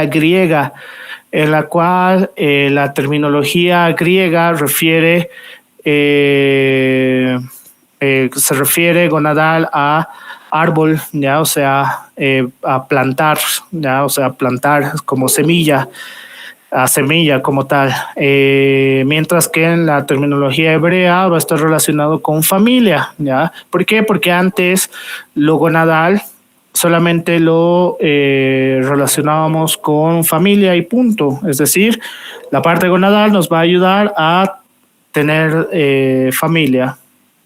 griega, en la cual la terminología griega se refiere gonadal a árbol, ya, o sea, a plantar, ya, o sea, plantar como semilla, a semilla como tal, mientras que en la terminología hebrea va a estar relacionado con familia, ¿ya? ¿Por qué? Porque antes lo gonadal solamente lo relacionábamos con familia y punto, es decir, la parte gonadal nos va a ayudar a tener familia,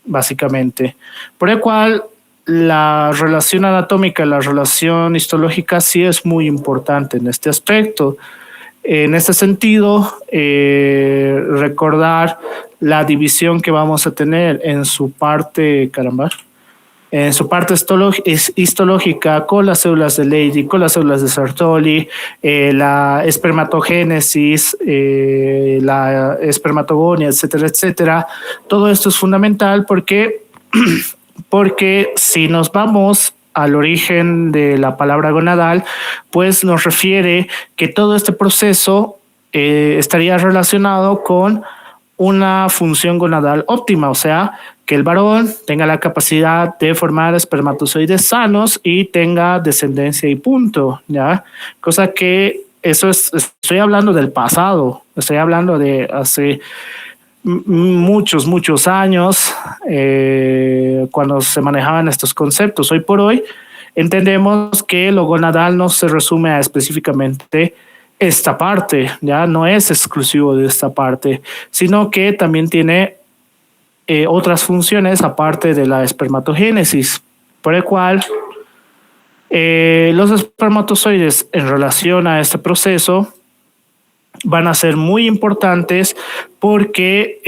básicamente, por el cual la relación anatómica, la relación histológica sí es muy importante en este aspecto. En este sentido, recordar la división que vamos a tener en su parte, en su parte histológica con las células de Leydig, con las células de Sertoli, la espermatogénesis, la espermatogonia, etcétera, etcétera. Todo esto es fundamental porque si nos vamos al origen de la palabra gonadal, pues nos refiere que todo este proceso estaría relacionado con una función gonadal óptima, o sea, que el varón tenga la capacidad de formar espermatozoides sanos y tenga descendencia y punto, ¿ya? Cosa que estoy hablando del pasado, estoy hablando de hace muchos años, cuando se manejaban estos conceptos. Hoy por hoy entendemos que lo gonadal no se resume a específicamente esta parte, ya no es exclusivo de esta parte, sino que también tiene otras funciones aparte de la espermatogénesis, por el cual los espermatozoides en relación a este proceso van a ser muy importantes porque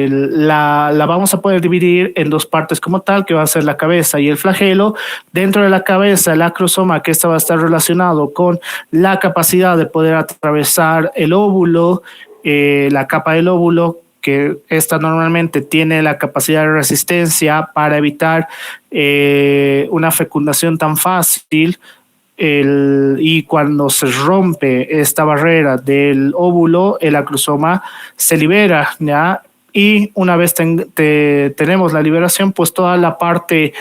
la vamos a poder dividir en dos partes como tal, que va a ser la cabeza y el flagelo. Dentro de la cabeza, el acrosoma, que esta va a estar relacionado con la capacidad de poder atravesar el óvulo, la capa del óvulo, que esta normalmente tiene la capacidad de resistencia para evitar una fecundación tan fácil. Y cuando se rompe esta barrera del óvulo, el acrosoma se libera, ¿ya? Y una vez tenemos la liberación, pues toda la parte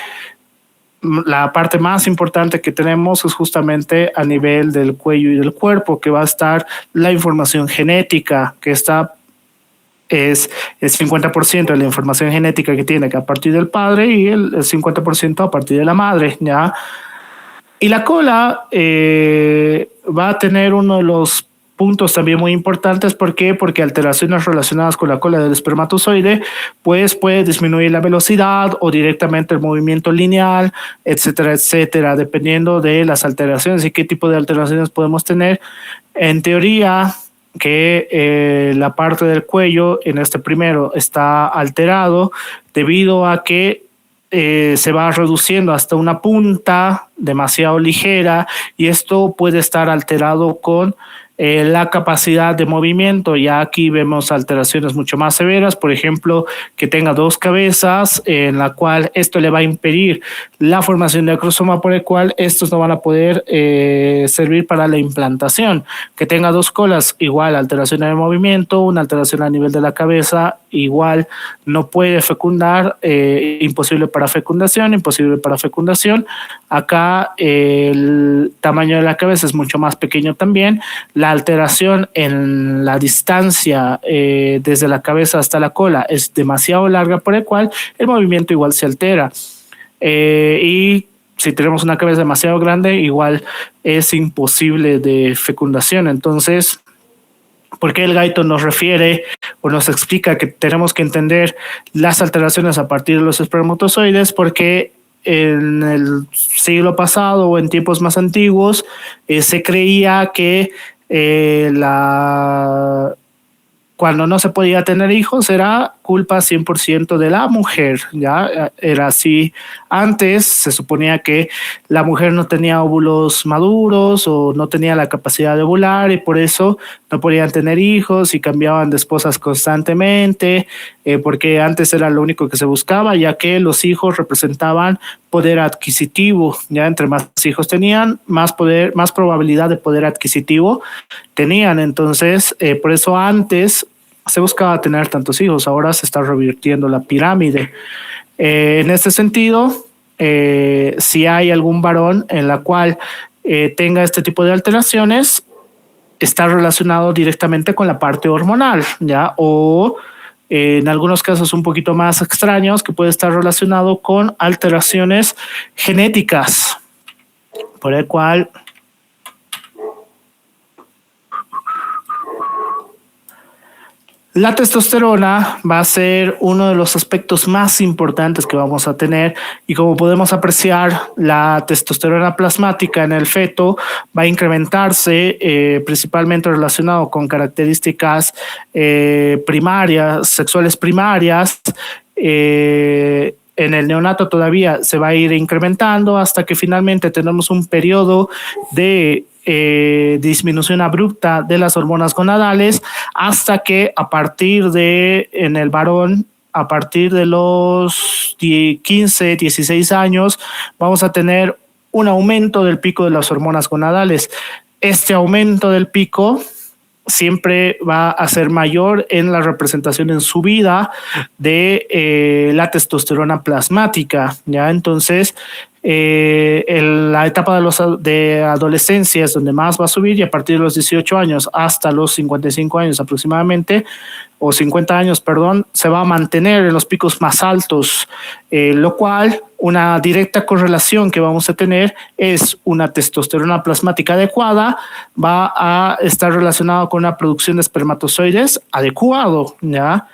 más importante que tenemos es justamente a nivel del cuello y del cuerpo, que va a estar la información genética, que está es el 50% de la información genética que tiene que a partir del padre y el 50% a partir de la madre, ¿ya? Y la cola va a tener uno de los puntos también muy importantes. ¿Por qué? Porque alteraciones relacionadas con la cola del espermatozoide, pues puede disminuir la velocidad o directamente el movimiento lineal, etcétera, etcétera, dependiendo de las alteraciones y qué tipo de alteraciones podemos tener. En teoría, que la parte del cuello en este primero está alterado debido a que se va reduciendo hasta una punta demasiado ligera y esto puede estar alterado con la capacidad de movimiento. Ya aquí vemos alteraciones mucho más severas, por ejemplo, que tenga dos cabezas, en la cual esto le va a impedir la formación de acrosoma, por el cual estos no van a poder servir para la implantación. Que tenga dos colas, igual alteración de movimiento, una alteración a nivel de la cabeza, igual no puede fecundar, imposible para fecundación. Acá el tamaño de la cabeza es mucho más pequeño también. La alteración en la distancia desde la cabeza hasta la cola es demasiado larga, por el cual el movimiento igual se altera. Y si tenemos una cabeza demasiado grande, igual es imposible de fecundación. Entonces, ¿por qué el Gaito nos refiere o nos explica que tenemos que entender las alteraciones a partir de los espermatozoides? Porque en el siglo pasado o en tiempos más antiguos se creía que cuando no se podía tener hijos era culpa 100% de la mujer, ya era así. Antes se suponía que la mujer no tenía óvulos maduros o no tenía la capacidad de ovular y por eso no podían tener hijos y cambiaban de esposas constantemente, porque antes era lo único que se buscaba, ya que los hijos representaban poder adquisitivo. Ya entre más hijos tenían, más poder, más probabilidad de poder adquisitivo tenían. Entonces, por eso antes se buscaba tener tantos hijos. Ahora se está revirtiendo la pirámide. En este sentido, si hay algún varón en la cual tenga este tipo de alteraciones, está relacionado directamente con la parte hormonal, ¿ya? O en algunos casos un poquito más extraños, que puede estar relacionado con alteraciones genéticas, por el cual la testosterona va a ser uno de los aspectos más importantes que vamos a tener, y como podemos apreciar, la testosterona plasmática en el feto va a incrementarse principalmente relacionado con características primarias, sexuales primarias. En el neonato todavía se va a ir incrementando hasta que finalmente tenemos un periodo de disminución abrupta de las hormonas gonadales, hasta que a partir de, en el varón, a partir de los 15, 16 años, vamos a tener un aumento del pico de las hormonas gonadales. Este aumento del pico siempre va a ser mayor en la representación en su vida de la testosterona plasmática, ¿ya? Entonces, en la etapa de adolescencia es donde más va a subir, y a partir de los 18 años hasta los 55 años aproximadamente, o 50 años, perdón, se va a mantener en los picos más altos, lo cual una directa correlación que vamos a tener es una testosterona plasmática adecuada, va a estar relacionado con una producción de espermatozoides adecuado, ¿ya?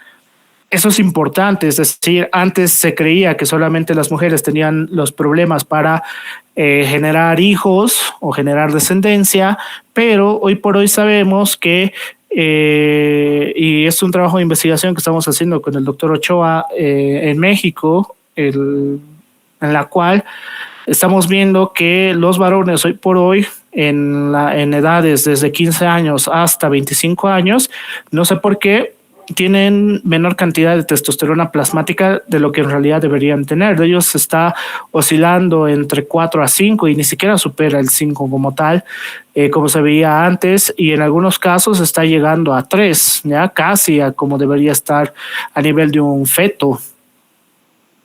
Eso es importante, es decir, antes se creía que solamente las mujeres tenían los problemas para generar hijos o generar descendencia, pero hoy por hoy sabemos que, y es un trabajo de investigación que estamos haciendo con el doctor Ochoa en México, en la cual estamos viendo que los varones hoy por hoy, en edades desde 15 años hasta 25 años, no sé por qué, tienen menor cantidad de testosterona plasmática de lo que en realidad deberían tener. De ellos está oscilando entre 4 a 5 y ni siquiera supera el 5 como tal, como se veía antes, y en algunos casos está llegando a 3, ya casi a como debería estar a nivel de un feto.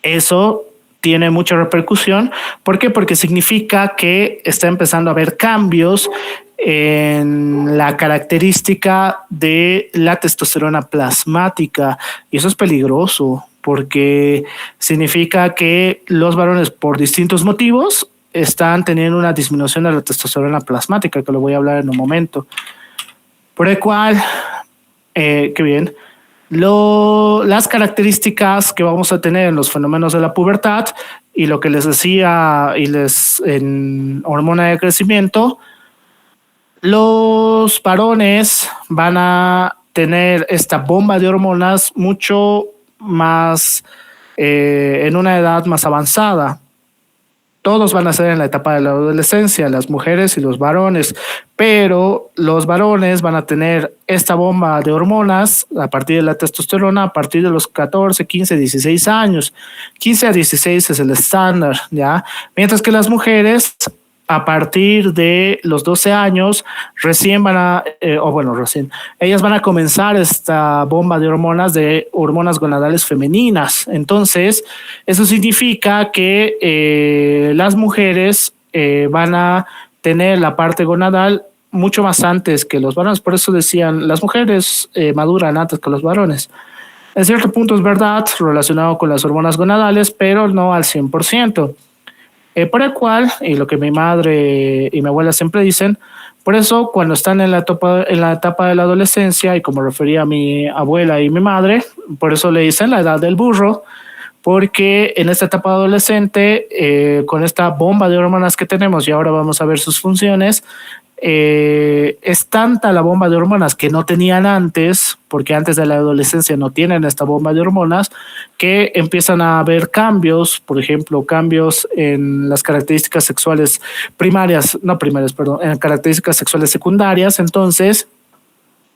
Eso tiene mucha repercusión. ¿Por qué? Porque significa que está empezando a haber cambios en la característica de la testosterona plasmática, y eso es peligroso porque significa que los varones, por distintos motivos, están teniendo una disminución de la testosterona plasmática, que lo voy a hablar en un momento, por el cual, qué bien, las características que vamos a tener en los fenómenos de la pubertad, y lo que les decía en hormona de crecimiento, los varones van a tener esta bomba de hormonas mucho más en una edad más avanzada. Todos van a ser en la etapa de la adolescencia, las mujeres y los varones, pero los varones van a tener esta bomba de hormonas a partir de la testosterona a partir de los 14, 15, 16 años. 15 a 16 es el estándar, ¿ya? Mientras que las mujeres, a partir de los 12 años, recién ellas van a comenzar esta bomba de hormonas gonadales femeninas. Entonces, eso significa que las mujeres van a tener la parte gonadal mucho más antes que los varones. Por eso decían, las mujeres maduran antes que los varones. En cierto punto es verdad, relacionado con las hormonas gonadales, pero no al 100%. Por el cual, y lo que mi madre y mi abuela siempre dicen, por eso cuando están en la etapa de la adolescencia, y como refería a mi abuela y mi madre, por eso le dicen la edad del burro, porque en esta etapa adolescente, con esta bomba de hormonas que tenemos, y ahora vamos a ver sus funciones, es tanta la bomba de hormonas que no tenían antes, porque antes de la adolescencia no tienen esta bomba de hormonas, que empiezan a haber cambios, por ejemplo, cambios en las características sexuales en características sexuales secundarias. Entonces,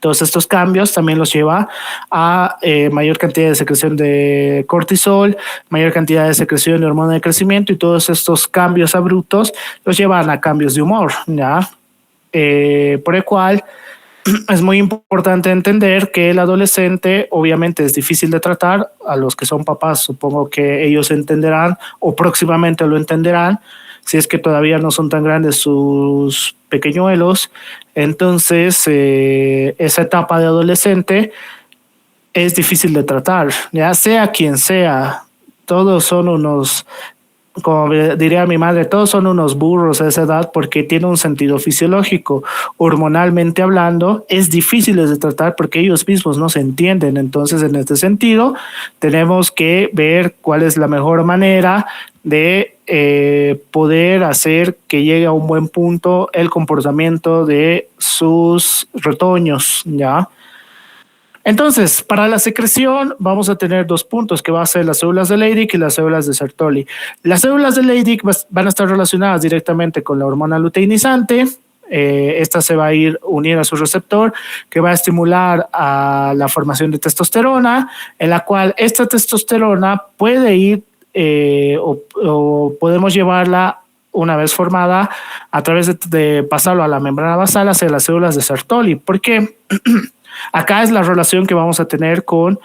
Todos estos cambios también los lleva a mayor cantidad de secreción de cortisol, mayor cantidad de secreción de hormona de crecimiento, y todos estos cambios abruptos los llevan a cambios de humor, ¿ya? Por el cual es muy importante entender que el adolescente obviamente es difícil de tratar. A los que son papás supongo que ellos entenderán o próximamente lo entenderán, si es que todavía no son tan grandes sus pequeñuelos. Entonces, esa etapa de adolescente es difícil de tratar, ya sea quien sea. Todos son unos, como diría mi madre, todos son unos burros a esa edad, porque tiene un sentido fisiológico. Hormonalmente hablando, es difícil de tratar porque ellos mismos no se entienden. Entonces, en este sentido, tenemos que ver cuál es la mejor manera de poder hacer que llegue a un buen punto el comportamiento de sus retoños, ¿ya? Entonces, para la secreción vamos a tener dos puntos, que va a ser las células de Leydig y las células de Sertoli. Las células de Leydig van a estar relacionadas directamente con la hormona luteinizante. Esta se va a ir unir a su receptor, que va a estimular a la formación de testosterona, en la cual esta testosterona puede ir o podemos llevarla, una vez formada, a través de pasarlo a la membrana basal hacia las células de Sertoli. ¿Por qué? Acá es la relación que vamos a tener con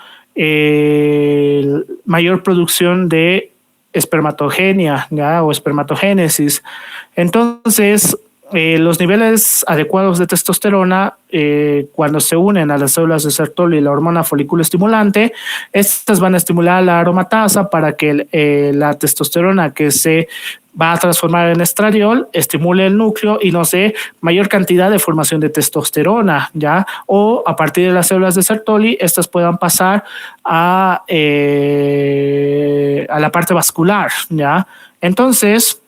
mayor producción de espermatogenia, ¿ya? O espermatogénesis. Entonces, los niveles adecuados de testosterona, cuando se unen a las células de Sertoli y la hormona folículo estimulante, estas van a estimular la aromatasa para que la testosterona que se va a transformar en estradiol estimule el núcleo y nos dé mayor cantidad de formación de testosterona, ¿ya? O a partir de las células de Sertoli, estas puedan pasar a la parte vascular, ¿ya? Entonces,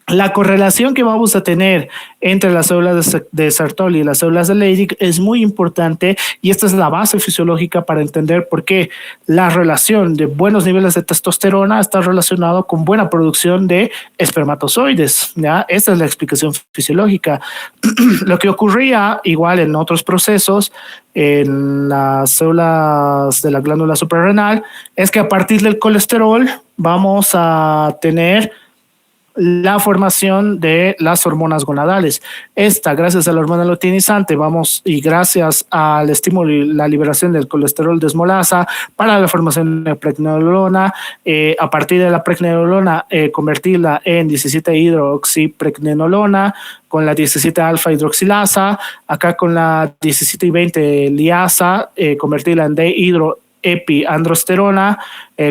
la correlación que vamos a tener entre las células de Sertoli y las células de Leydig es muy importante, y esta es la base fisiológica para entender por qué la relación de buenos niveles de testosterona está relacionado con buena producción de espermatozoides, ¿ya? Esta es la explicación fisiológica. Lo que ocurría igual en otros procesos en las células de la glándula suprarrenal es que a partir del colesterol vamos a tener la formación de las hormonas gonadales. Esta, gracias a la hormona luteinizante, y gracias al estímulo y la liberación del colesterol desmolasa para la formación de pregnenolona, a partir de la pregnenolona convertirla en 17-hidroxipregnenolona, con la 17-alfa-hidroxilasa, acá con la 17 y 20 liasa, convertirla en epiandrosterona,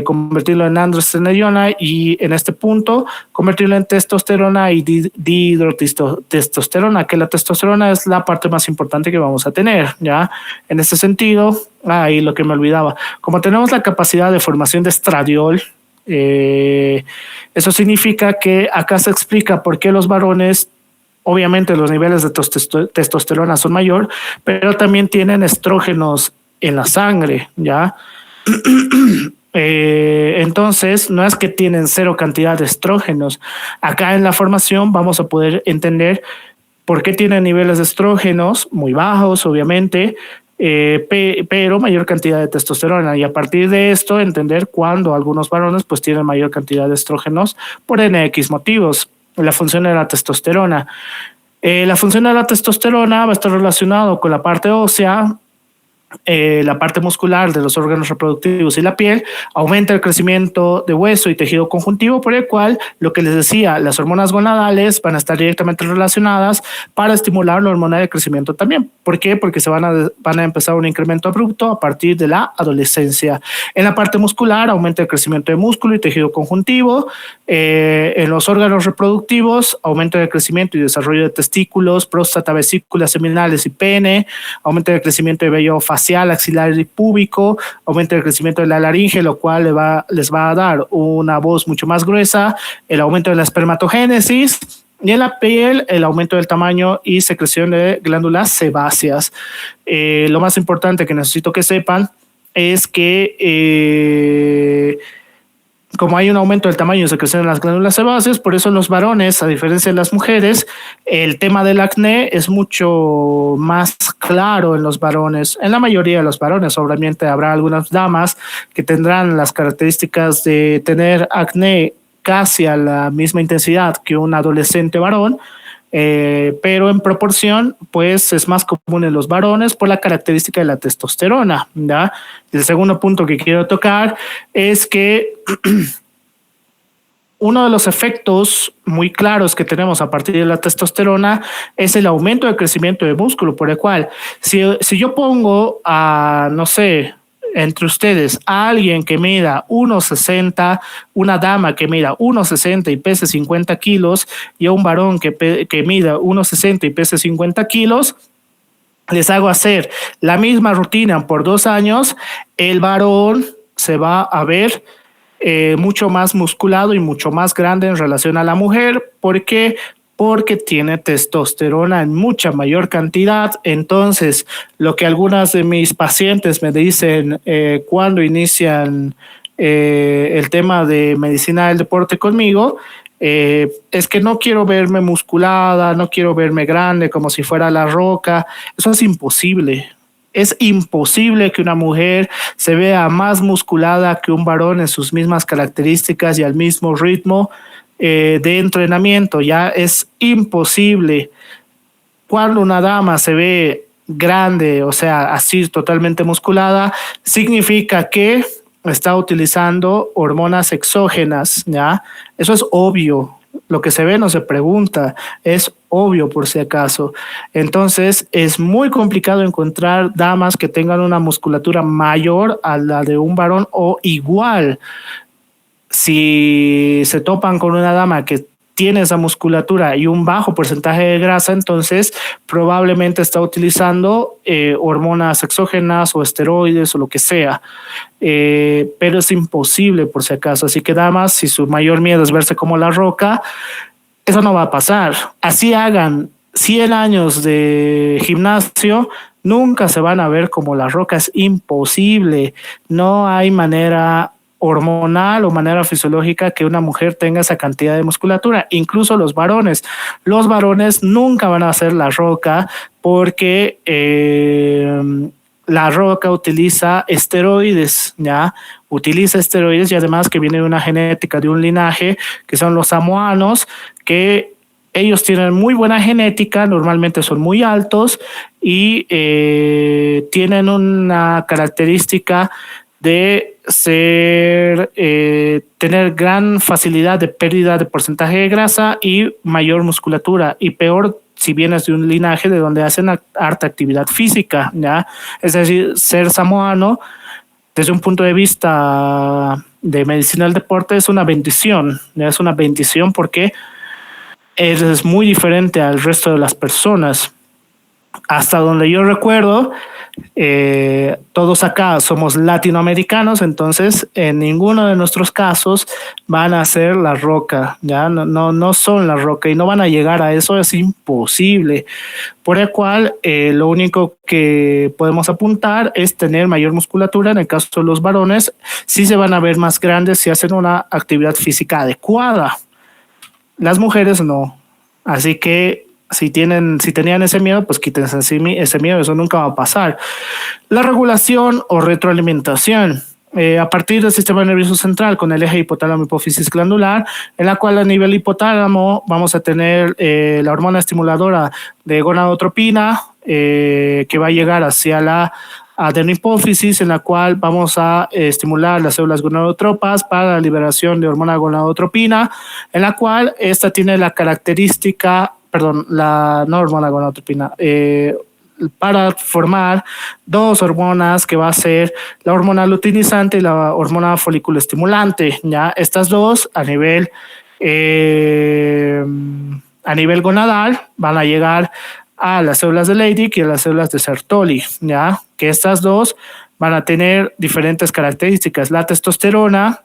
convertirlo en androstenediona, y en este punto convertirlo en testosterona y dihidrotestosterona, que la testosterona es la parte más importante que vamos a tener, ¿ya? En este sentido, ahí lo que me olvidaba, como tenemos la capacidad de formación de estradiol, eso significa que acá se explica por qué los varones, obviamente los niveles de testosterona son mayor, pero también tienen estrógenos en la sangre, ¿ya? Entonces, no es que tienen cero cantidad de estrógenos. Acá en la formación vamos a poder entender por qué tienen niveles de estrógenos muy bajos, obviamente, pero mayor cantidad de testosterona, y a partir de esto entender cuándo algunos varones pues tienen mayor cantidad de estrógenos por NX motivos. La función de la testosterona. La función de la testosterona va a estar relacionado con la parte ósea, la parte muscular de los órganos reproductivos y la piel, aumenta el crecimiento de hueso y tejido conjuntivo, por el cual, lo que les decía, las hormonas gonadales van a estar directamente relacionadas para estimular la hormona de crecimiento también. ¿Por qué? Porque van a empezar un incremento abrupto a partir de la adolescencia. En la parte muscular, aumenta el crecimiento de músculo y tejido conjuntivo. En los órganos reproductivos, aumenta el crecimiento y desarrollo de testículos, próstata, vesículas seminales y pene, aumenta el crecimiento de vello facial, axilar y púbico, aumenta el crecimiento de la laringe, lo cual les va a dar una voz mucho más gruesa, el aumento de la espermatogénesis, y en la piel el aumento del tamaño y secreción de glándulas sebáceas. Lo más importante que necesito que sepan es que como hay un aumento del tamaño y secreción en las glándulas sebáceas, por eso en los varones, a diferencia de las mujeres, el tema del acné es mucho más claro en los varones. En la mayoría de los varones, obviamente habrá algunas damas que tendrán las características de tener acné casi a la misma intensidad que un adolescente varón, pero en proporción, pues es más común en los varones por la característica de la testosterona, ¿ya? El segundo punto que quiero tocar es que uno de los efectos muy claros que tenemos a partir de la testosterona es el aumento de crecimiento de músculo, por el cual si yo pongo a, no sé, entre ustedes a alguien que mida 1,60, una dama que mida 1,60 y pese 50 kilos, y a un varón que mida 1,60 y pese 50 kilos, les hago hacer la misma rutina por 2 años, el varón se va a ver mucho más musculado y mucho más grande en relación a la mujer. ¿Por qué? Porque tiene testosterona en mucha mayor cantidad. Entonces, lo que algunas de mis pacientes me dicen cuando inician el tema de medicina del deporte conmigo, es que no quiero verme musculada, no quiero verme grande como si fuera La Roca. Eso es imposible. Es imposible que una mujer se vea más musculada que un varón en sus mismas características y al mismo ritmo de entrenamiento. Ya es imposible. Cuando una dama se ve grande, o sea, así totalmente musculada, significa que está utilizando hormonas exógenas, ¿ya? Eso es obvio. Lo que se ve no se pregunta, es obvio por si acaso. Entonces es muy complicado encontrar damas que tengan una musculatura mayor a la de un varón o igual. Si se topan con una dama que tiene esa musculatura y un bajo porcentaje de grasa, entonces probablemente está utilizando hormonas exógenas o esteroides o lo que sea. Pero es imposible por si acaso. Así que damas, si su mayor miedo es verse como La Roca, eso no va a pasar. Así hagan 100 años de gimnasio, nunca se van a ver como La Roca. Es imposible. No hay manera hormonal o manera fisiológica que una mujer tenga esa cantidad de musculatura. Incluso los varones nunca van a ser La Roca porque La Roca utiliza esteroides, ¿ya? Utiliza esteroides y además que viene de una genética, de un linaje, que son los samoanos, que ellos tienen muy buena genética, normalmente son muy altos y tienen una característica de tener gran facilidad de pérdida de porcentaje de grasa y mayor musculatura, y peor si vienes de un linaje de donde hacen harta actividad física, ¿ya? Es decir, ser samoano desde un punto de vista de medicina del deporte es una bendición, ¿ya? Es una bendición porque es muy diferente al resto de las personas. Hasta donde yo recuerdo, todos acá somos latinoamericanos, entonces en ninguno de nuestros casos van a ser La Roca, ya no son La Roca y no van a llegar a eso, es imposible. Por el cual lo único que podemos apuntar es tener mayor musculatura. En el caso de los varones, sí se van a ver más grandes si hacen una actividad física adecuada. Las mujeres no. Así que si tenían ese miedo, pues quítense ese miedo, eso nunca va a pasar. La regulación o retroalimentación. A partir del sistema nervioso central con el eje hipotálamo hipófisis glandular, en la cual a nivel hipotálamo vamos a tener la hormona estimuladora de gonadotropina que va a llegar hacia la adenohipófisis, en la cual vamos a estimular las células gonadotropas para la liberación de hormona gonadotropina, en la cual esta tiene la característica, no hormona gonadotropina, para formar dos hormonas que va a ser la hormona luteinizante y la hormona folículo estimulante, ¿ya? Estas dos a nivel gonadal van a llegar a las células de Leydig y a las células de Sertoli, ¿ya? Que estas dos van a tener diferentes características. La testosterona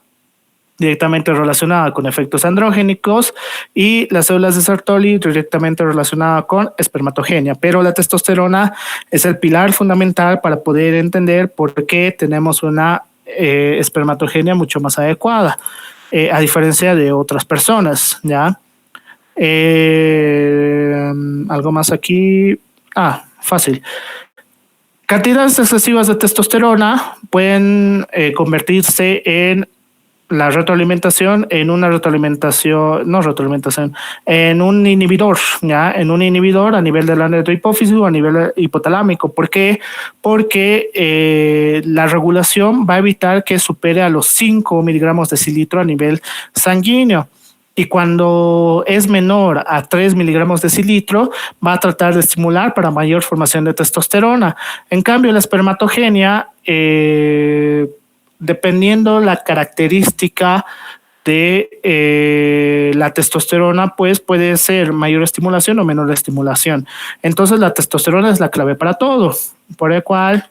directamente relacionada con efectos androgénicos y las células de Sertoli directamente relacionada con espermatogenia, pero la testosterona es el pilar fundamental para poder entender por qué tenemos una espermatogenia mucho más adecuada. a diferencia de otras personas, ¿ya? Algo más aquí. Fácil. Cantidades excesivas de testosterona pueden convertirse en la retroalimentación en una retroalimentación, no retroalimentación, en un inhibidor, ¿ya? En un inhibidor a nivel de la neurohipófisis o a nivel hipotalámico. ¿Por qué? Porque la regulación va a evitar que supere a los 5 miligramos decilitro a nivel sanguíneo. Y cuando es menor a 3 miligramos decilitro, va a tratar de estimular para mayor formación de testosterona. En cambio, la espermatogenia, dependiendo la característica de la testosterona, pues puede ser mayor estimulación o menor estimulación. Entonces, la testosterona es la clave para todo, por el cual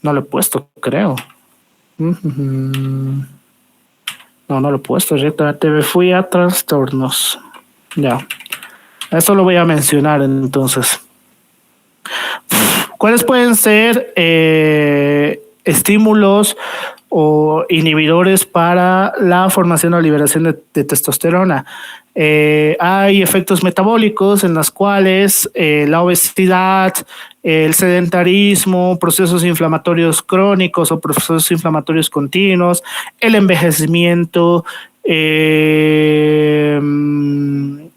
no lo he puesto, creo. No lo he puesto, te me fui a trastornos. Ya. Eso lo voy a mencionar entonces. ¿Cuáles pueden ser estímulos o inhibidores para la formación o liberación de testosterona? Hay efectos metabólicos en los cuales la obesidad, el sedentarismo, procesos inflamatorios crónicos o procesos inflamatorios continuos, el envejecimiento,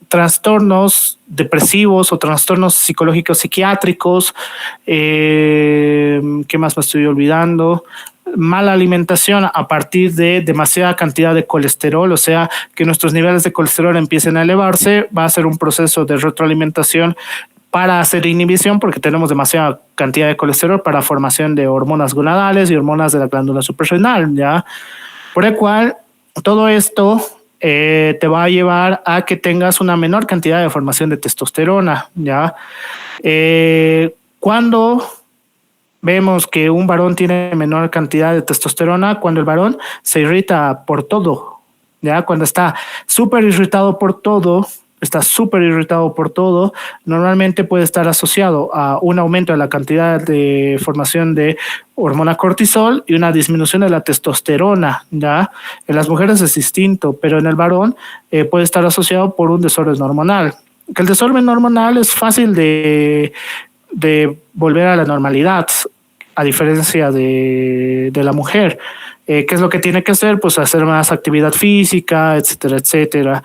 trastornos depresivos o trastornos psicológicos psiquiátricos, ¿qué más me estoy olvidando? Mala alimentación a partir de demasiada cantidad de colesterol, o sea, que nuestros niveles de colesterol empiecen a elevarse, va a ser un proceso de retroalimentación para hacer inhibición porque tenemos demasiada cantidad de colesterol para formación de hormonas gonadales y hormonas de la glándula suprarrenal, ¿ya? Por el cual, todo esto te va a llevar a que tengas una menor cantidad de formación de testosterona, ¿ya? Cuando vemos que un varón tiene menor cantidad de testosterona, cuando el varón se irrita por todo, ¿ya? Cuando está súper irritado por todo, normalmente puede estar asociado a un aumento de la cantidad de formación de hormona cortisol y una disminución de la testosterona, ¿ya? En las mujeres es distinto, pero en el varón puede estar asociado por un desorden hormonal. Que el desorden hormonal es fácil de volver a la normalidad, a diferencia de la mujer. ¿Qué es lo que tiene que hacer? Pues hacer más actividad física, etcétera, etcétera.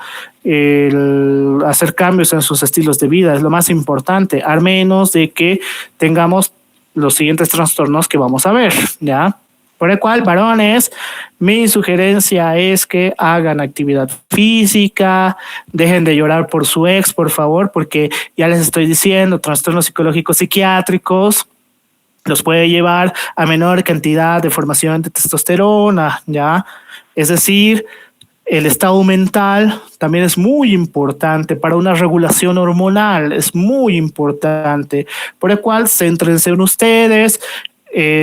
Hacer cambios en sus estilos de vida es lo más importante, al menos de que tengamos los siguientes trastornos que vamos a ver, ¿ya? Por el cual, varones, mi sugerencia es que hagan actividad física, dejen de llorar por su ex, por favor, porque ya les estoy diciendo, trastornos psicológicos psiquiátricos los puede llevar a menor cantidad de formación de testosterona, ¿ya? Es decir, el estado mental también es muy importante para una regulación hormonal, es muy importante, por el cual céntrense en ustedes.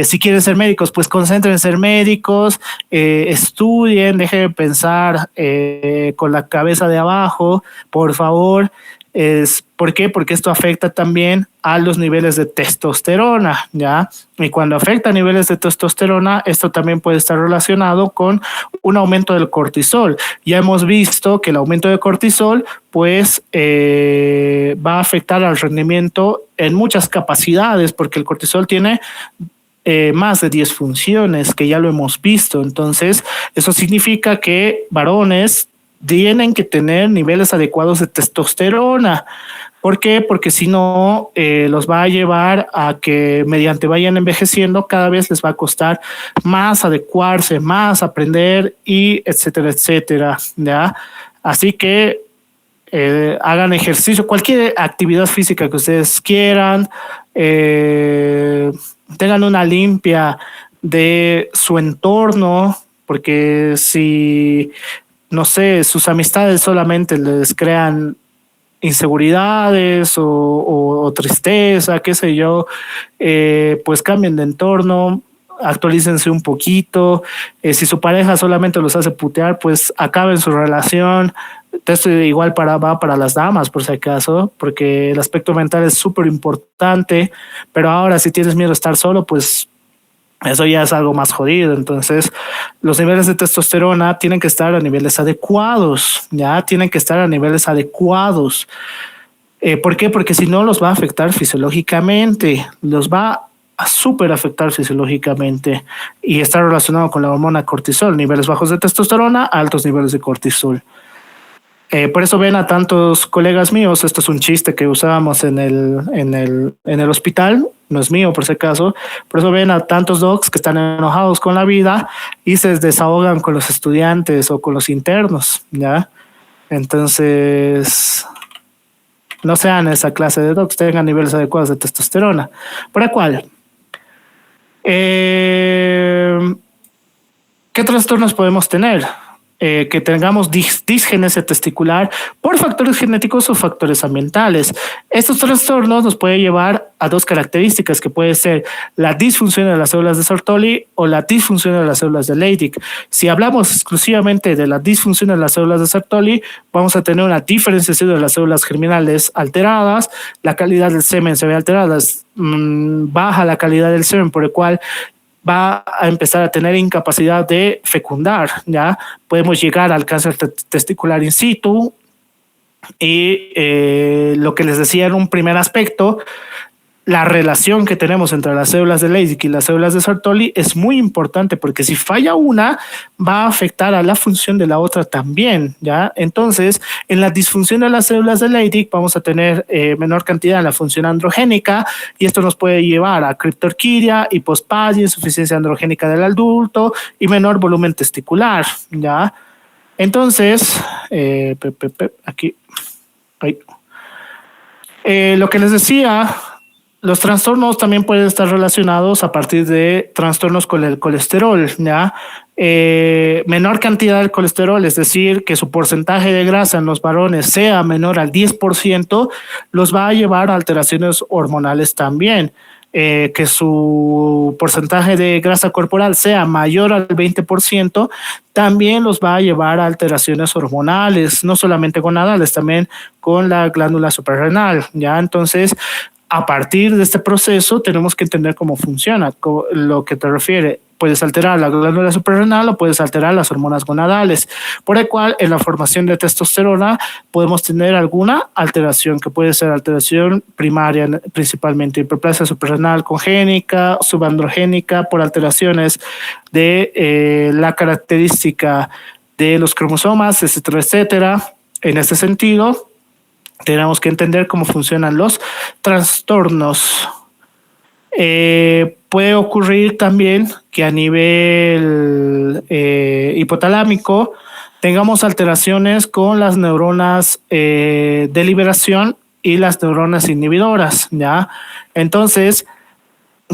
Si quieren ser médicos, pues concéntrense en ser médicos, estudien, dejen de pensar con la cabeza de abajo, por favor. ¿Por qué? Porque esto afecta también a los niveles de testosterona, ¿ya? Y cuando afecta a niveles de testosterona, esto también puede estar relacionado con un aumento del cortisol. Ya hemos visto que el aumento de cortisol, pues, va a afectar al rendimiento en muchas capacidades, porque el cortisol tiene más de 10 funciones, que ya lo hemos visto. Entonces, eso significa que varones tienen que tener niveles adecuados de testosterona. ¿Por qué? Porque si no, los va a llevar a que mediante vayan envejeciendo, cada vez les va a costar más adecuarse, más aprender y etcétera, etcétera, ¿ya? Así que hagan ejercicio, cualquier actividad física que ustedes quieran, tengan una limpia de su entorno, porque si no sé, sus amistades solamente les crean inseguridades o tristeza, qué sé yo, pues cambien de entorno, actualícense un poquito. Si su pareja solamente los hace putear, pues acaben su relación. Esto igual va para las damas, por si acaso, porque el aspecto mental es súper importante, pero ahora si tienes miedo a estar solo, pues Eso ya es algo más jodido. Entonces, los niveles de testosterona tienen que estar a niveles adecuados, ya tienen que estar a niveles adecuados. ¿Por qué? Porque si no los va a afectar fisiológicamente, los va a súper afectar fisiológicamente y está relacionado con la hormona cortisol, niveles bajos de testosterona, altos niveles de cortisol. Por eso ven a tantos colegas míos, esto es un chiste que usábamos en el hospital, no es mío por si acaso, por eso ven a tantos docs que están enojados con la vida y se desahogan con los estudiantes o con los internos, ¿ya? Entonces, no sean esa clase de docs, tengan niveles adecuados de testosterona. ¿Por el cual? ¿Qué trastornos podemos tener? Que tengamos disgénesis testicular por factores genéticos o factores ambientales. Estos trastornos nos pueden llevar a dos características, que puede ser la disfunción de las células de Sertoli o la disfunción de las células de Leydig. Si hablamos exclusivamente de la disfunción de las células de Sertoli, vamos a tener una diferenciación de las células germinales alteradas, la calidad del semen se ve alterada, baja la calidad del semen, por el cual va a empezar a tener incapacidad de fecundar, ¿ya? Podemos llegar al cáncer testicular in situ y lo que les decía en un primer aspecto, la relación que tenemos entre las células de Leydig y las células de Sertoli es muy importante porque si falla una, va a afectar a la función de la otra también, ¿ya? Entonces, en la disfunción de las células de Leydig vamos a tener menor cantidad en la función androgénica y esto nos puede llevar a criptorquidia, hipospadia, insuficiencia androgénica del adulto y menor volumen testicular, ¿ya? Entonces, aquí, lo que les decía, los trastornos también pueden estar relacionados a partir de trastornos con el colesterol, ¿ya? Menor cantidad de colesterol, es decir, que su porcentaje de grasa en los varones sea menor al 10%, los va a llevar a alteraciones hormonales también. Que su porcentaje de grasa corporal sea mayor al 20%, también los va a llevar a alteraciones hormonales, no solamente gonadales, también con la glándula suprarrenal, ¿ya? Entonces, a partir de este proceso tenemos que entender cómo funciona, lo que te refiere. Puedes alterar la glándula suprarrenal o puedes alterar las hormonas gonadales, por el cual en la formación de testosterona podemos tener alguna alteración, que puede ser alteración primaria, principalmente hiperplasia suprarrenal congénica, subandrogénica, por alteraciones de la característica de los cromosomas, etcétera, etcétera. En este sentido, tenemos que entender cómo funcionan los trastornos. Puede ocurrir también que a nivel hipotalámico tengamos alteraciones con las neuronas de liberación y las neuronas inhibidoras, ¿ya? Entonces,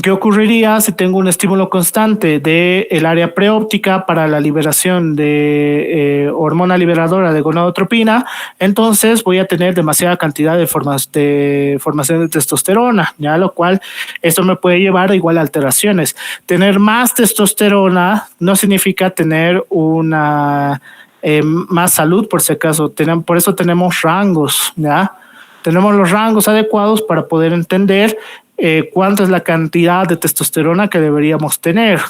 ¿qué ocurriría si tengo un estímulo constante del área preóptica para la liberación de hormona liberadora de gonadotropina? Entonces voy a tener demasiada cantidad de formación de testosterona, ¿ya? Lo cual esto me puede llevar a igual alteraciones. Tener más testosterona no significa tener una más salud, por si acaso. Por eso tenemos rangos, ¿ya? Tenemos los rangos adecuados para poder entender cuánta es la cantidad de testosterona que deberíamos tener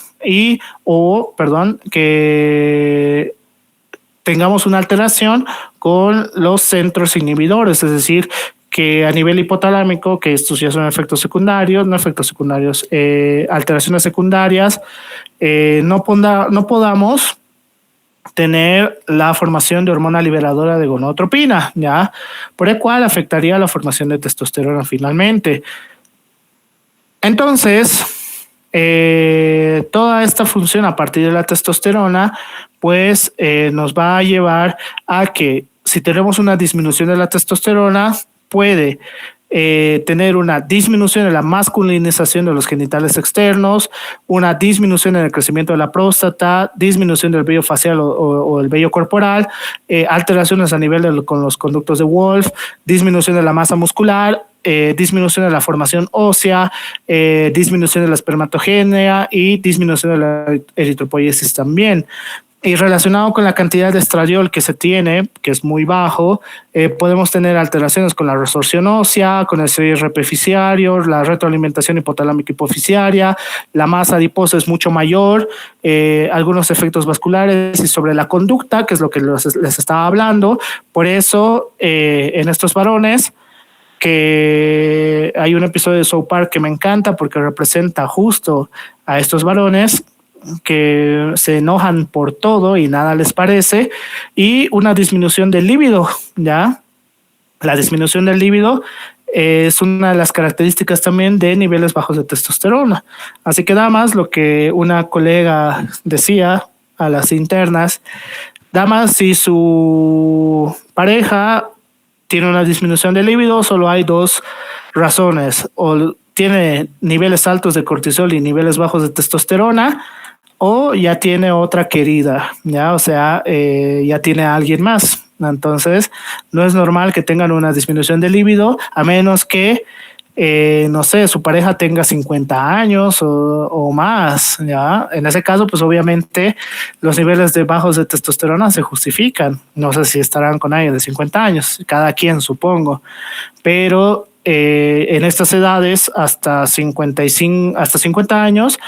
que tengamos una alteración con los centros inhibidores, es decir, que a nivel hipotalámico, que estos ya son efectos secundarios, alteraciones secundarias, no podamos tener la formación de hormona liberadora de gonadotropina, ¿ya? Por el cual afectaría la formación de testosterona finalmente. Entonces, toda esta función a partir de la testosterona, pues nos va a llevar a que si tenemos una disminución de la testosterona, puede tener una disminución en la masculinización de los genitales externos, una disminución en el crecimiento de la próstata, disminución del vello facial o el vello corporal, alteraciones a nivel con los conductos de Wolff, disminución de la masa muscular, disminución de la formación ósea, disminución de la espermatogenia y disminución de la eritropoiesis también. Y relacionado con la cantidad de estradiol que se tiene, que es muy bajo, podemos tener alteraciones con la resorción ósea, con el CRP epificiario, la retroalimentación hipotalámica hipoficiaria, la masa adiposa es mucho mayor, algunos efectos vasculares y sobre la conducta, que es lo que les estaba hablando. Por eso, en estos varones, que hay un episodio de South Park que me encanta porque representa justo a estos varones que se enojan por todo y nada les parece, y una disminución del líbido, ¿ya? La disminución del líbido es una de las características también de niveles bajos de testosterona. Así que damas, lo que una colega decía a las internas, damas, si su pareja tiene una disminución del líbido, solo hay dos razones: o tiene niveles altos de cortisol y niveles bajos de testosterona, o ya tiene otra querida, ya, o sea, ya tiene a alguien más. Entonces, no es normal que tengan una disminución de líbido, a menos que, no sé, su pareja tenga 50 años o más, ya. En ese caso, pues obviamente los niveles de bajos de testosterona se justifican. No sé si estarán con alguien de 50 años, cada quien, supongo, pero en estas edades, hasta 55, hasta 50 años,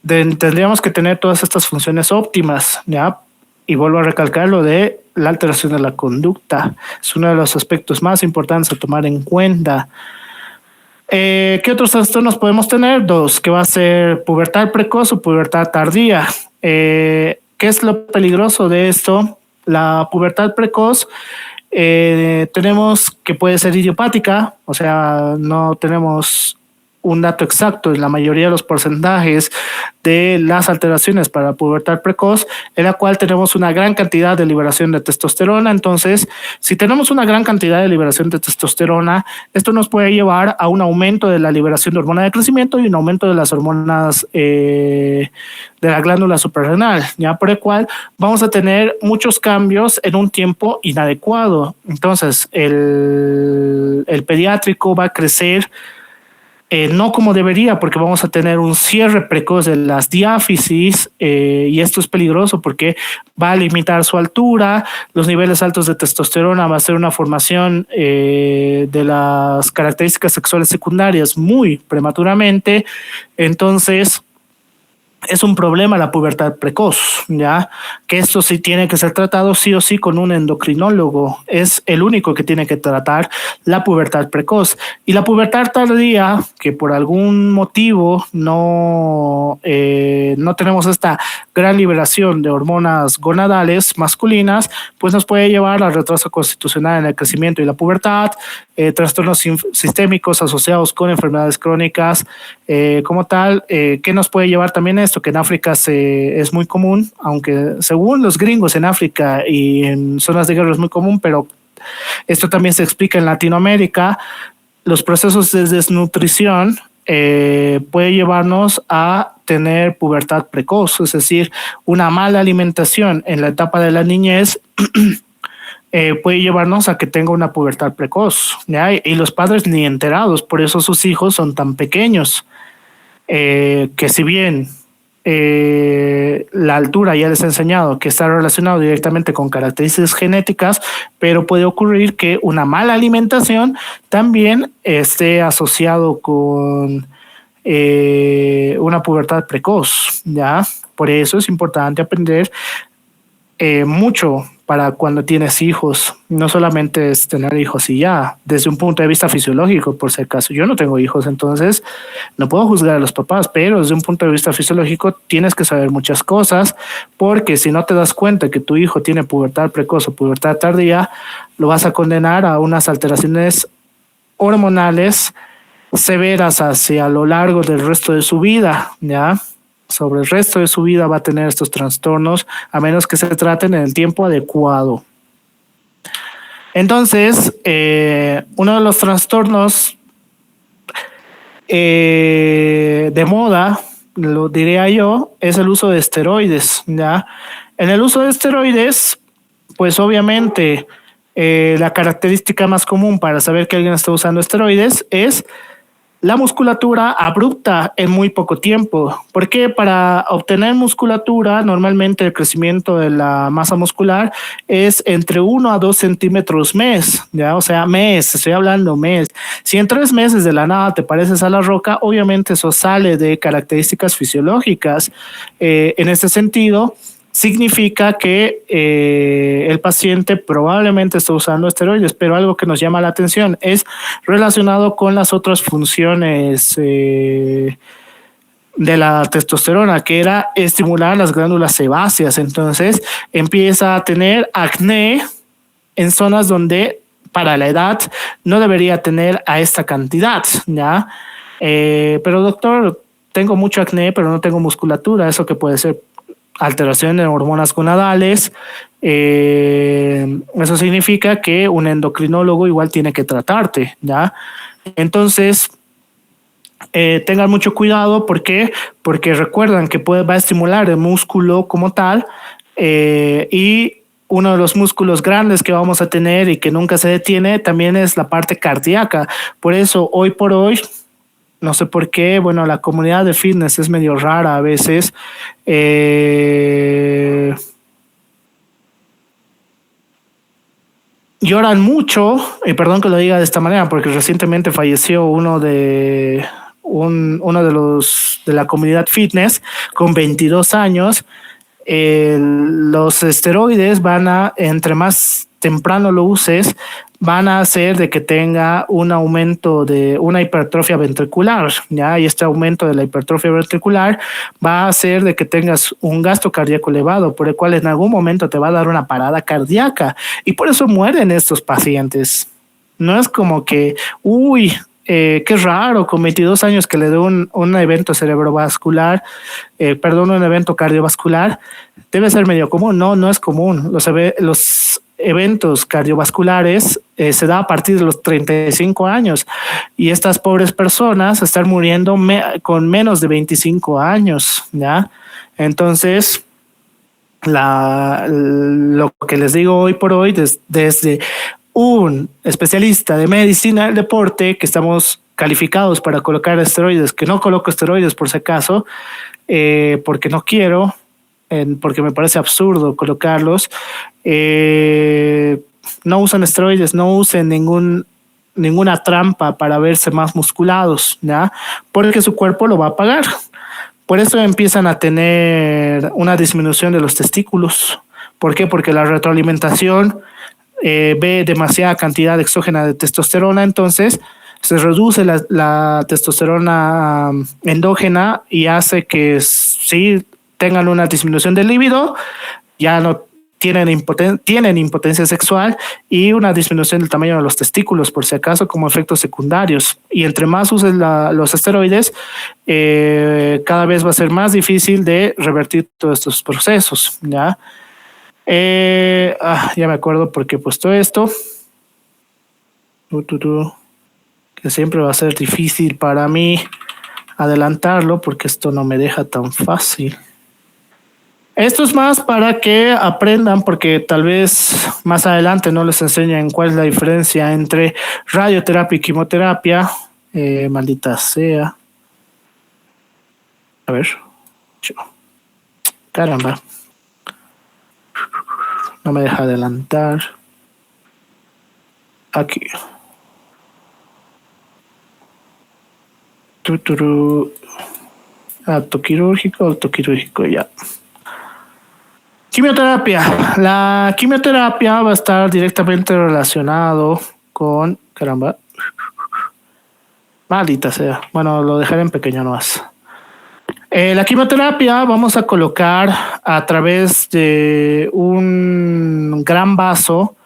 tendríamos que tener todas estas funciones óptimas, ¿ya? Y vuelvo a recalcar lo de la alteración de la conducta. Es uno de los aspectos más importantes a tomar en cuenta. ¿Qué otros trastornos podemos tener? Dos, que va a ser pubertad precoz o pubertad tardía. ¿Qué es lo peligroso de esto? La pubertad precoz, tenemos que puede ser idiopática, o sea, no tenemos un dato exacto en la mayoría de los porcentajes de las alteraciones para pubertad precoz, en la cual tenemos una gran cantidad de liberación de testosterona. Entonces, si tenemos una gran cantidad de liberación de testosterona, esto nos puede llevar a un aumento de la liberación de hormona de crecimiento y un aumento de las hormonas de la glándula suprarrenal, ya, por el cual vamos a tener muchos cambios en un tiempo inadecuado. Entonces, el pediátrico va a crecer no como debería, porque vamos a tener un cierre precoz de las diáfisis, y esto es peligroso porque va a limitar su altura, los niveles altos de testosterona, va a ser una formación de las características sexuales secundarias muy prematuramente. Entonces, es un problema la pubertad precoz, ya, que esto sí tiene que ser tratado sí o sí con un endocrinólogo. Es el único que tiene que tratar la pubertad precoz. Y la pubertad tardía, que por algún motivo no tenemos esta gran liberación de hormonas gonadales masculinas, pues nos puede llevar al retraso constitucional en el crecimiento y la pubertad, trastornos sistémicos asociados con enfermedades crónicas, como tal, que nos puede llevar también a esto, que en África es muy común, aunque según los gringos en África y en zonas de guerra es muy común, pero esto también se explica en Latinoamérica. Los procesos de desnutrición puede llevarnos a tener pubertad precoz, es decir, una mala alimentación en la etapa de la niñez puede llevarnos a que tenga una pubertad precoz, ¿ya? Y los padres ni enterados, por eso sus hijos son tan pequeños, que si bien la altura ya les he enseñado que está relacionado directamente con características genéticas, pero puede ocurrir que una mala alimentación también esté asociado con una pubertad precoz, ¿ya? Por eso es importante aprender mucho para cuando tienes hijos. No solamente es tener hijos y ya, desde un punto de vista fisiológico, por si acaso. Yo no tengo hijos, entonces no puedo juzgar a los papás, pero desde un punto de vista fisiológico tienes que saber muchas cosas, porque si no te das cuenta que tu hijo tiene pubertad precoz o pubertad tardía, lo vas a condenar a unas alteraciones hormonales severas hacia lo largo del resto de su vida, ¿ya? Sobre el resto de su vida va a tener estos trastornos, a menos que se traten en el tiempo adecuado. Entonces, uno de los trastornos de moda, lo diría yo, es el uso de esteroides, ¿ya? En el uso de esteroides, pues obviamente la característica más común para saber que alguien está usando esteroides es la musculatura abrupta en muy poco tiempo, porque para obtener musculatura normalmente el crecimiento de la masa muscular es entre 1 a 2 centímetros mes, ya, o sea, mes, estoy hablando mes. Si en 3 meses de la nada te pareces a la roca, obviamente eso sale de características fisiológicas. En este sentido, significa que el paciente probablemente está usando esteroides, pero algo que nos llama la atención es relacionado con las otras funciones de la testosterona, que era estimular las glándulas sebáceas. Entonces empieza a tener acné en zonas donde para la edad no debería tener a esta cantidad, ¿ya? Pero doctor, tengo mucho acné, pero no tengo musculatura, ¿eso qué puede ser? Alteración de hormonas gonadales. Eso significa que un endocrinólogo igual tiene que tratarte, ¿ya? Entonces, tengan mucho cuidado. ¿Por qué? Porque recuerdan que va a estimular el músculo como tal, y uno de los músculos grandes que vamos a tener y que nunca se detiene también es la parte cardíaca. Por eso, hoy por hoy, no sé por qué, bueno, la comunidad de fitness es medio rara a veces. Lloran mucho, y perdón que lo diga de esta manera, porque recientemente falleció uno de los de la comunidad fitness con 22 años. Los esteroides van a, entre más temprano lo uses, van a hacer de que tenga un aumento de una hipertrofia ventricular, ¿ya? Y este aumento de la hipertrofia ventricular va a hacer de que tengas un gasto cardíaco elevado, por el cual en algún momento te va a dar una parada cardíaca, y por eso mueren estos pacientes. No es como que, uy, qué raro, con 22 años que le dé un evento cerebrovascular, un evento cardiovascular, debe ser medio común. No, no es común. Los eventos cardiovasculares se da a partir de los 35 años, y estas pobres personas están muriendo con menos de 25 años, ¿ya? Entonces, lo que les digo hoy por hoy, desde un especialista de medicina del deporte, que estamos calificados para colocar esteroides, que no coloco esteroides por si acaso, porque no quiero, porque me parece absurdo colocarlos. No usan esteroides, no usen ninguna trampa para verse más musculados, ¿ya? Porque su cuerpo lo va a pagar. Por eso empiezan a tener una disminución de los testículos. ¿Por qué? Porque la retroalimentación ve demasiada cantidad exógena de testosterona, entonces se reduce la testosterona endógena, y hace que sí tengan una disminución del líbido, ya no tienen impotencia sexual, y una disminución del tamaño de los testículos, por si acaso, como efectos secundarios. Y entre más uses los esteroides, cada vez va a ser más difícil de revertir todos estos procesos, ¿ya? Ya me acuerdo por qué he puesto esto. Que siempre va a ser difícil para mí adelantarlo, porque esto no me deja tan fácil. Esto es más para que aprendan, porque tal vez más adelante no les enseñan cuál es la diferencia entre radioterapia y quimioterapia. Maldita sea. A ver. Caramba. No me deja adelantar. Aquí. Autoquirúrgico, ya. Quimioterapia. La quimioterapia va a estar directamente relacionado con... Caramba. Maldita sea. Bueno, lo dejaré en pequeño nomás. La quimioterapia vamos a colocar a través de un gran vaso,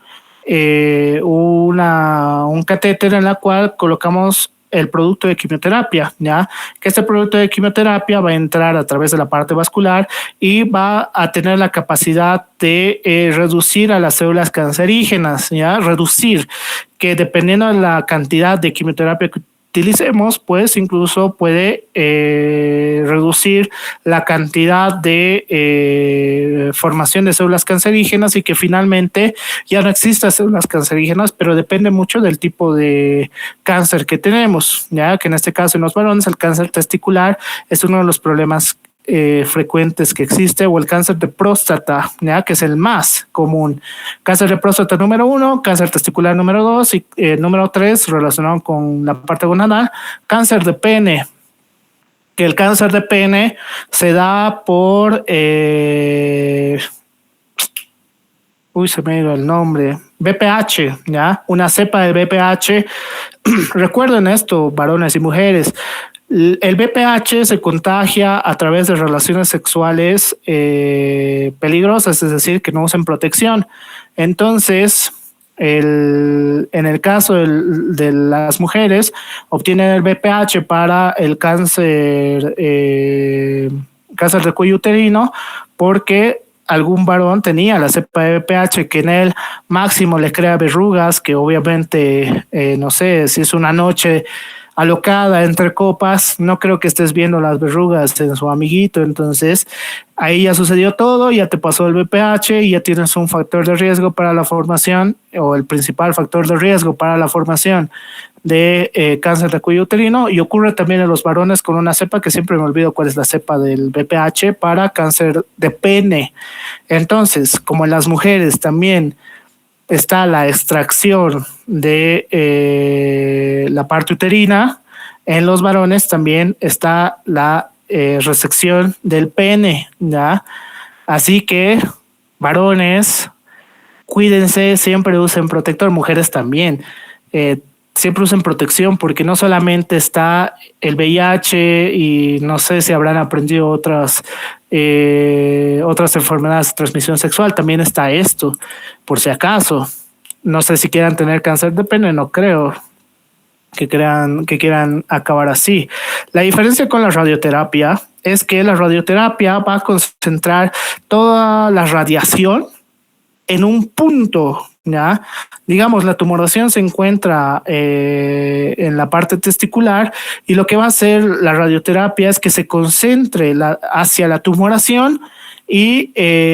un catéter en la cual colocamos el producto de quimioterapia, ¿ya? Que este producto de quimioterapia va a entrar a través de la parte vascular y va a tener la capacidad de reducir a las células cancerígenas, ¿ya? Reducir, que dependiendo de la cantidad de quimioterapia utilicemos, pues incluso puede reducir la cantidad de formación de células cancerígenas y que finalmente ya no existan células cancerígenas, pero depende mucho del tipo de cáncer que tenemos, ya que en este caso en los varones el cáncer testicular es uno de los problemas frecuentes que existe, o el cáncer de próstata, ¿ya? Que es el más común. Cáncer de próstata número 1, cáncer testicular número 2 y número 3 relacionado con la parte gonadal, cáncer de pene, que el cáncer de pene se da por se me ha ido el nombre, BPH, ¿ya? Una cepa de BPH. Recuerden esto, varones y mujeres. El BPH se contagia a través de relaciones sexuales peligrosas, es decir, que no usen protección. Entonces, en el caso de las mujeres, obtienen el BPH para el cáncer de cuello uterino porque algún varón tenía la cepa de BPH que en el máximo le crea verrugas, que obviamente, no sé, si es una noche alocada entre copas, no creo que estés viendo las verrugas en su amiguito, entonces ahí ya sucedió todo, ya te pasó el BPH y ya tienes un factor de riesgo para la formación, o el principal factor de riesgo para la formación de cáncer de cuello uterino, y ocurre también en los varones con una cepa que siempre me olvido cuál es la cepa del BPH para cáncer de pene. Entonces, como en las mujeres también está la extracción de la parte uterina, en los varones también está la resección del pene, ¿ya? Así que, varones, cuídense, siempre usen protector, mujeres también. Siempre usen protección porque no solamente está el VIH y no sé si habrán aprendido otras enfermedades de transmisión sexual, también está esto, por si acaso. No sé si quieran tener cáncer de pene, no creo que quieran acabar así. La diferencia con la radioterapia es que la radioterapia va a concentrar toda la radiación en un punto, ¿ya? Digamos, la tumoración se encuentra en la parte testicular y lo que va a hacer la radioterapia es que se concentre hacia la tumoración y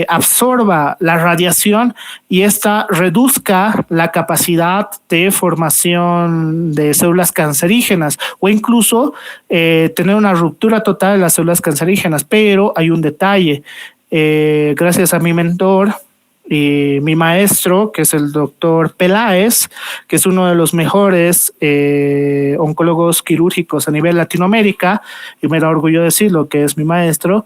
absorba la radiación y esta reduzca la capacidad de formación de células cancerígenas o incluso tener una ruptura total de las células cancerígenas. Pero hay un detalle, gracias a mi mentor y mi maestro, que es el doctor Peláez, que es uno de los mejores oncólogos quirúrgicos a nivel Latinoamérica, y me da orgullo decirlo que es mi maestro.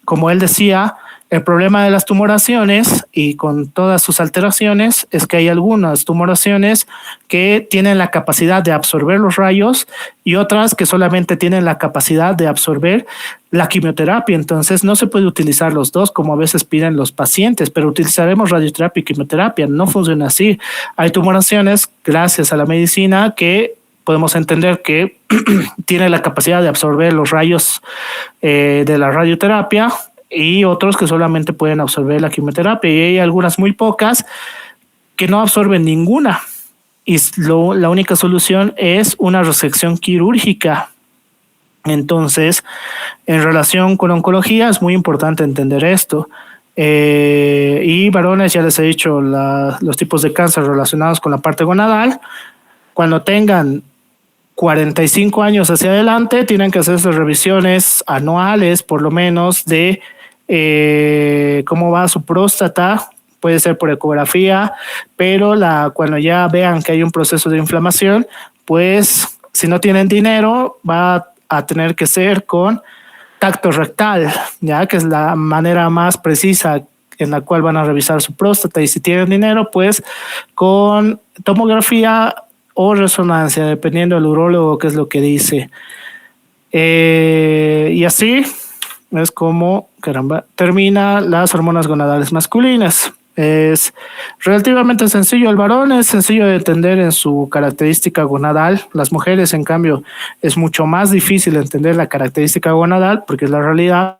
Como él decía, el problema de las tumoraciones y con todas sus alteraciones es que hay algunas tumoraciones que tienen la capacidad de absorber los rayos y otras que solamente tienen la capacidad de absorber la quimioterapia. Entonces no se puede utilizar los dos como a veces piden los pacientes, pero utilizaremos radioterapia y quimioterapia. No funciona así. Hay tumoraciones, gracias a la medicina, que podemos entender que tiene la capacidad de absorber los rayos de la radioterapia y otros que solamente pueden absorber la quimioterapia, y hay algunas muy pocas que no absorben ninguna y la única solución es una resección quirúrgica. Entonces, en relación con oncología es muy importante entender esto. Y varones, ya les he dicho los tipos de cáncer relacionados con la parte gonadal. Cuando tengan 45 años hacia adelante, tienen que hacerse revisiones anuales, por lo menos, de cómo va su próstata. Puede ser por ecografía, pero cuando ya vean que hay un proceso de inflamación, pues si no tienen dinero, va a tener que ser con tacto rectal, ya que es la manera más precisa en la cual van a revisar su próstata. Y si tienen dinero, pues con tomografía o resonancia, dependiendo del urólogo qué es lo que dice. Y así es como, termina las hormonas gonadales masculinas. Es relativamente sencillo. El varón es sencillo de entender en su característica gonadal. Las mujeres, en cambio, es mucho más difícil entender la característica gonadal porque en la realidad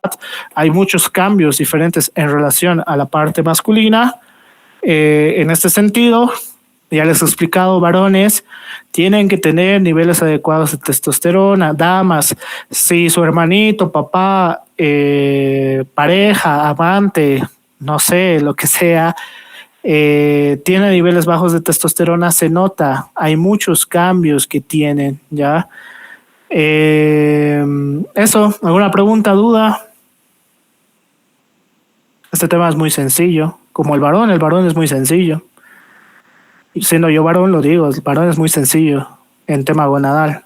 hay muchos cambios diferentes en relación a la parte masculina. En este sentido, Ya les he explicado, varones tienen que tener niveles adecuados de testosterona. Damas, si su hermanito, papá, pareja, amante, no sé, lo que sea, tiene niveles bajos de testosterona, se nota. Hay muchos cambios que tienen, ¿ya? Eso, ¿alguna pregunta, duda? Este tema es muy sencillo. Como el varón es muy sencillo. Y siendo yo varón, lo digo, el varón es muy sencillo en tema gonadal.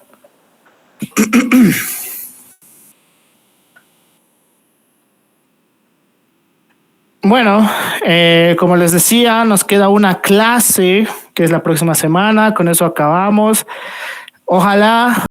Bueno, como les decía, nos queda una clase que es la próxima semana. Con eso acabamos. Ojalá